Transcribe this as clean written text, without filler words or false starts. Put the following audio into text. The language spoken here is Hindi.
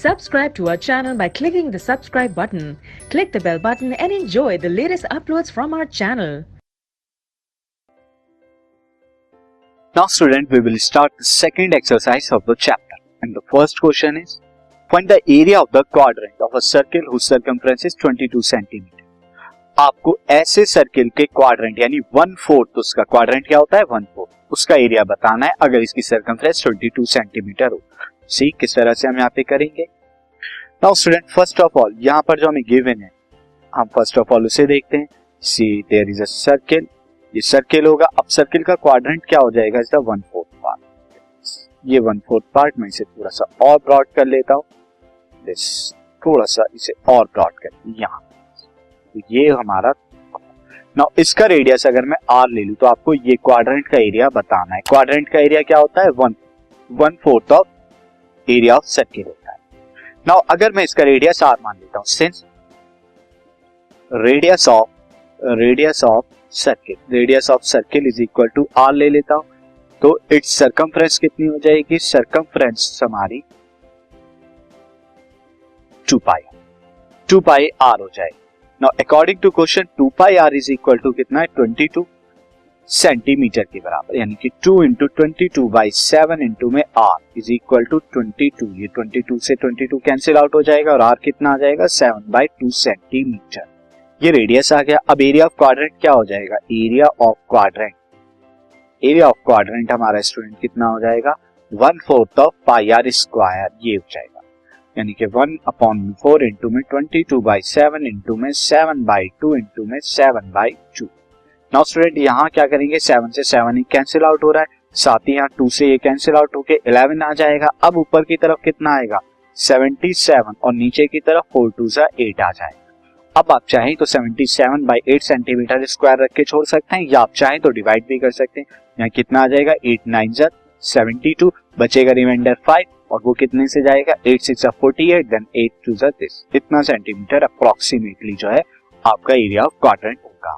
Subscribe to our channel by clicking the subscribe button. Click the bell button and enjoy the latest uploads from our channel. Now student, we will start the second exercise of the chapter. And the first question is, find the area of the quadrant of a circle whose circumference is 22 centimeter. आपको ऐसे सर्किल के क्वाड्रेंट यानी 1/4, उसका क्वाड्रेंट क्या होता है 1/4, उसका एरिया बताना है अगर इसकी सर्कमफ्रेंस 22 सेंटीमीटर हो। सी किस तरह से हम यहाँ पे करेंगे। Now student, first of all यहाँ पर जो हमें गिवन है, हम फर्स्ट ऑफ ऑल उसे देखते हैं। सी देयर इज अ सर्किल, ये सर्किल होगा। अब सर्किल का क्वाड्रेंट क्या हो जाएगा, इसका 1/4 पार्ट। ये 1/4 पार्ट मैं इसे थोड़ा सा और ब्रॉड कर लेता हूँ, थोड़ा सा इसे और ब्रॉड कर यहाँ, तो ये हमारा। नाउ इसका रेडियस अगर मैं r ले लूं तो आपको ये क्वाड्रेंट का एरिया बताना है। क्वाड्रेंट का एरिया क्या होता है 1/4 ऑफ एरिया ऑफ सर्किल होता है। नाउ अगर मैं इसका रेडियस r मान लेता हूं, since radius of circle is equal to r ले लेता हूं, तो इट्स सर्कमफ्रेंस कितनी हो जाएगी, सर्कमफ्रेंस हमारी 2 पाई r हो जाएगी। Now, according to question, 2 pi r is equal to कितना है 22 सेंटीमीटर के बराबर, यानी कि 2 इंटू 22 बाई 7 इंटू में r इज इक्वल टू 22। ये 22 से 22 कैंसिल आउट हो जाएगा और r कितना आ जाएगा 7/2 सेंटीमीटर। ये रेडियस आ गया। अब एरिया ऑफ क्वाड्रेंट क्या हो जाएगा, एरिया ऑफ क्वाड्रेंट हमारा स्टूडेंट कितना हो जाएगा 1/4 ऑफ पाई आर स्क्वायर, ये हो जाएगा, यानी कि 1/4 इंटू में 22/7 इंटू में 7/2 इंटू में 7/2। नाउ स्टूडेंट यहाँ क्या करेंगे, 7 से 7 ही कैंसिल आउट हो रहा है, साथ ही यहाँ 2 से ये कैंसिल आउट होके 11 आ जाएगा। अब ऊपर की तरफ कितना आएगा 77 और नीचे की तरफ 4 2 सा 8 आ जाएगा। अब आप चाहें तो 77/8 सेंटीमीटर स्क्वायर रख के छोड़ सकते हैं, या आप चाहें तो डिवाइड भी कर सकते हैं। यहाँ कितना आ जाएगा 8 9 72, बचेगा रिमाइंडर 5 और वो कितने से जाएगा 8 6 48, देन 8 2 दिस, इतना सेंटीमीटर अप्रोक्सीमेटली जो है आपका एरिया ऑफ क्वाड्रेंट होगा।